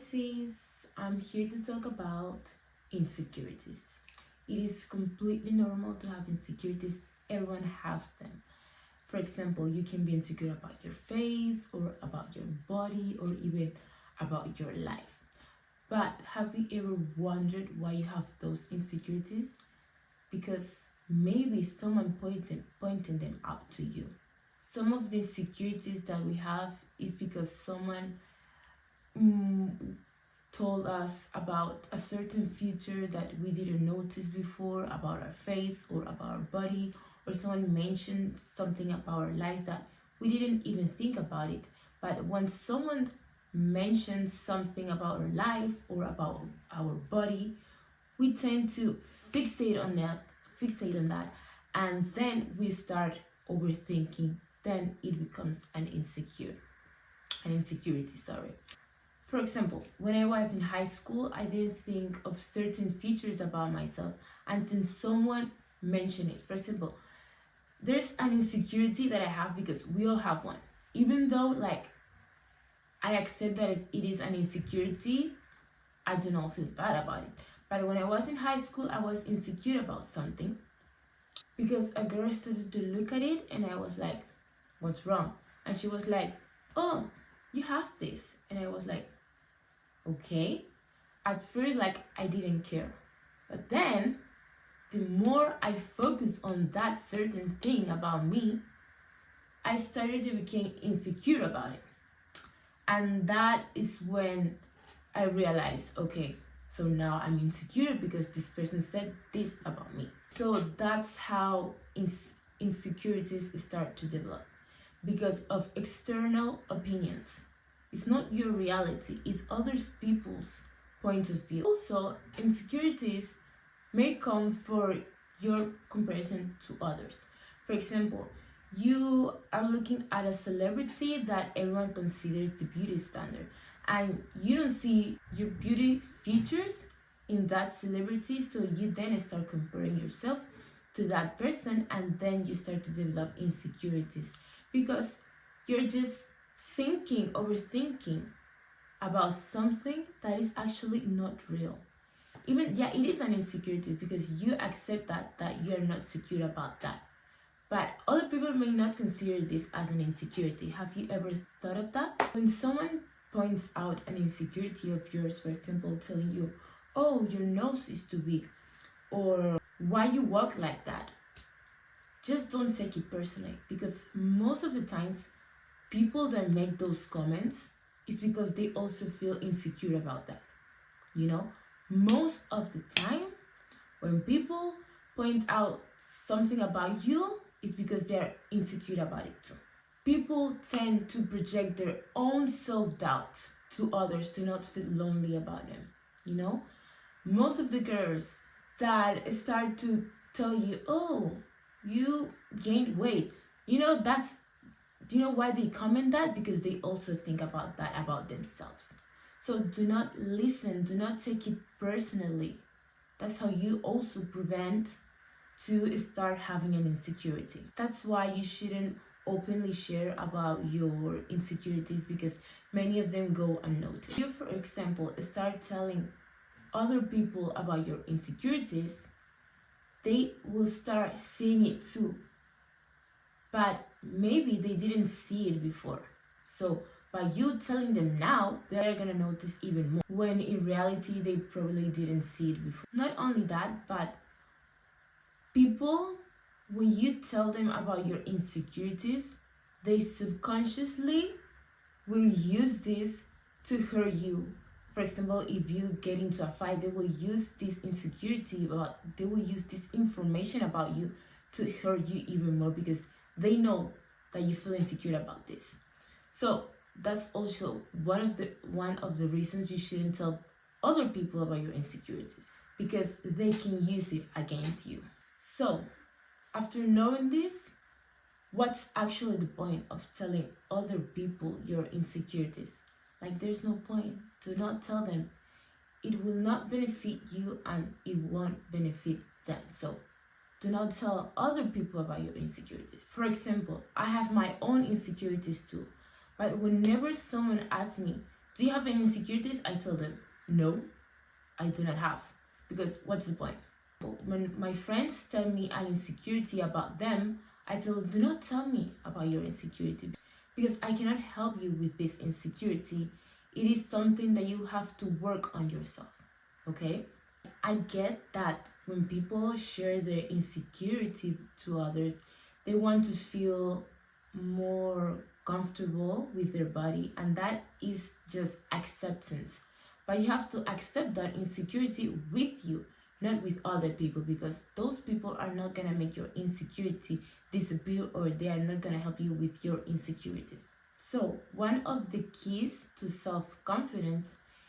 Pisces, I'm here to talk about insecurities. It is completely normal to have insecurities. Everyone has them. For example, you can be insecure about your face or about your body or even about your life. But have you ever wondered why you have those insecurities? Because maybe someone pointing them out to you. Some of the insecurities that we have is because someone told us about a certain feature that we didn't notice before about our face or about our body, or someone mentioned something about our lives that we didn't even think about it. But when someone mentions something about our life or about our body, we tend to fixate on that, and then we start overthinking. Then it becomes an insecurity, sorry. For example, when I was in high school, I didn't think of certain features about myself until someone mentioned it. For example, there's an insecurity that I have because we all have one. Even though I accept that it is an insecurity, I do not feel bad about it. But when I was in high school, I was insecure about something because a girl started to look at it and I was like, what's wrong? And she was like, oh, you have this. And I was like, okay. At first, I didn't care. But then, the more I focused on that certain thing about me, I started to become insecure about it. And that is when I realized, okay, so now I'm insecure because this person said this about me. So that's how insecurities start to develop, because of external opinions. It's not your reality, it's other people's point of view. Also, insecurities may come for your comparison to others. For example, you are looking at a celebrity that everyone considers the beauty standard, and you don't see your beauty features in that celebrity, so you then start comparing yourself to that person, and then you start to develop insecurities because you're just overthinking about something that is actually not real. Even, yeah, it is an insecurity because you accept that you are not secure about that. But other people may not consider this as an insecurity. Have you ever thought of that? When someone points out an insecurity of yours, for example, telling you, oh, your nose is too big, or why you walk like that, just don't take it personally, because most of the times people that make those comments is because they also feel insecure about that. Most of the time when people point out something about you, it's because they're insecure about it too. People tend to project their own self-doubt to others to not feel lonely about them. Most of the girls that start to tell you, oh, you gained weight, do you know why they comment that? Because they also think about that about themselves. So do not listen, do not take it personally. That's how you also prevent to start having an insecurity. That's why you shouldn't openly share about your insecurities, because many of them go unnoticed. If you, for example, start telling other people about your insecurities, they will start seeing it too. But maybe they didn't see it before. So by you telling them now, they're gonna notice even more, when in reality they probably didn't see it before. Not only that, but people, when you tell them about your insecurities, they subconsciously will use this to hurt you. For example, if you get into a fight, they will use this they will use this information about you to hurt you even more, because they know that you feel insecure about this. So that's also one of the reasons you shouldn't tell other people about your insecurities, because they can use it against you. So after knowing this, what's actually the point of telling other people your insecurities? There's no point. Do not tell them. It will not benefit you and it won't benefit them. So do not tell other people about your insecurities. For example, I have my own insecurities too, but whenever someone asks me Do you have any insecurities? I tell them, no, I do not have. Because what's the point? When my friends tell me an insecurity about them, I tell them, do not tell me about your insecurity, because I cannot help you with this insecurity. It is something that you have to work on yourself, okay? I get that when people share their insecurity to others, they want to feel more comfortable with their body, and that is just acceptance. But you have to accept that insecurity with you, not with other people, because those people are not gonna make your insecurity disappear, or they are not gonna help you with your insecurities. So one of the keys to self-confidence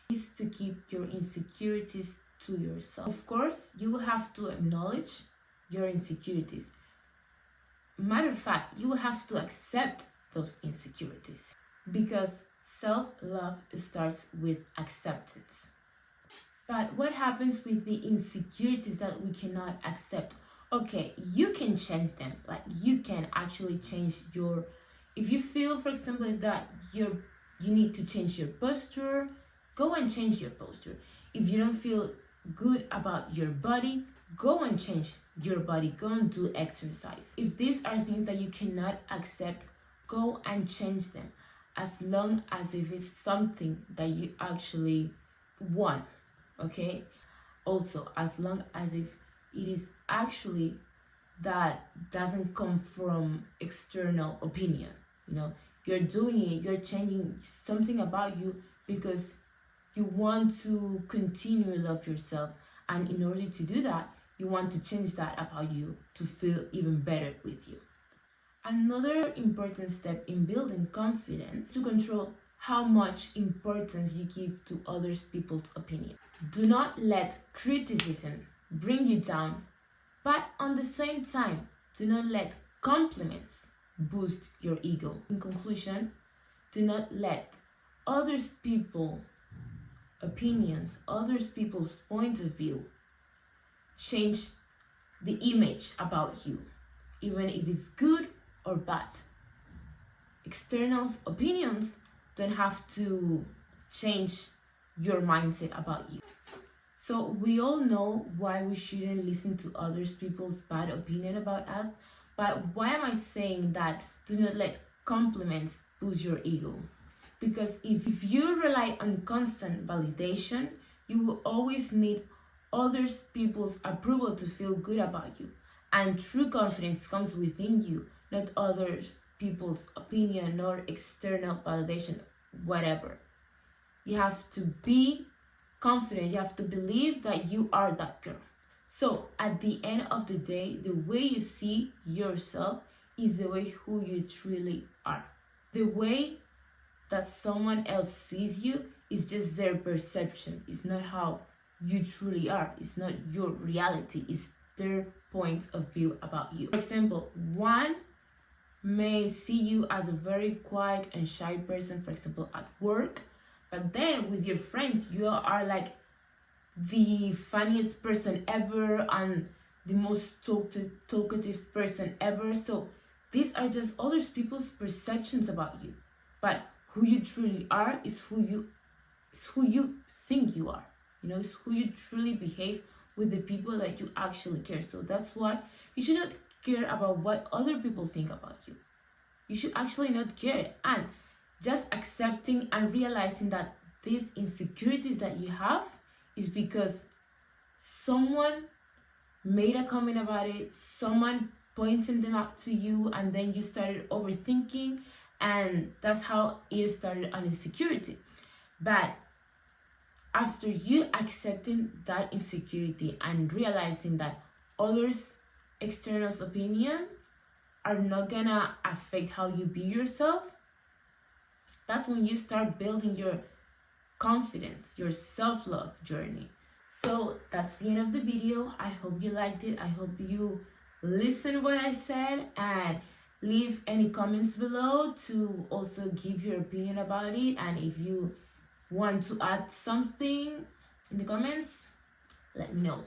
is to keep your insecurities to yourself. Of course, you will have to acknowledge your insecurities. Matter of fact, you will have to accept those insecurities, because self-love starts with acceptance. But what happens with the insecurities that we cannot accept? Okay, you can change them. Like, you can actually change your, if you feel, for example, that you need to change your posture, go and change your posture. If you don't feel good about your body, go and change your body, go and do exercise. If these are things that you cannot accept, go and change them, as long as if it's something that you actually want, okay? Also, as long as if it is actually that doesn't come from external opinion, you know, you're doing it, you're changing something about you because you want to continue to love yourself, and in order to do that, you want to change that about you to feel even better with you. Another important step in building confidence is to control how much importance you give to other people's opinion. Do not let criticism bring you down, but on the same time, do not let compliments boost your ego. In conclusion, do not let others people's opinions, others people's point of view change the image about you, even if it's good or bad. External opinions don't have to change your mindset about you. So we all know why we shouldn't listen to others people's bad opinion about us, but why am I saying that do not let compliments boost your ego? Because if you rely on constant validation, you will always need others people's approval to feel good about you. And true confidence comes within you, not others people's opinion nor external validation, whatever. You have to be confident, you have to believe that you are that girl. So at the end of the day, the way you see yourself is the way who you truly are. The way that someone else sees you is just their perception. It's not how you truly are. It's not your reality. It's their point of view about you. For example, one may see you as a very quiet and shy person, for example, at work, but then with your friends, you are like the funniest person ever and the most talkative person ever. So these are just other people's perceptions about you. But who you truly are is who you think you are. You know, it's who you truly behave with the people that you actually care. So that's why you should not care about what other people think about you. You should actually not care, and just accepting and realizing that these insecurities that you have is because someone made a comment about it, someone pointed them out to you, and then you started overthinking, and that's how it started an insecurity. But after you accepting that insecurity and realizing that others' external opinion are not gonna affect how you be yourself, that's when you start building your confidence, your self-love journey. So that's the end of the video. I hope you liked it. I hope you listened what I said, and leave any comments below to also give your opinion about it. And if you want to add something in the comments, let me know.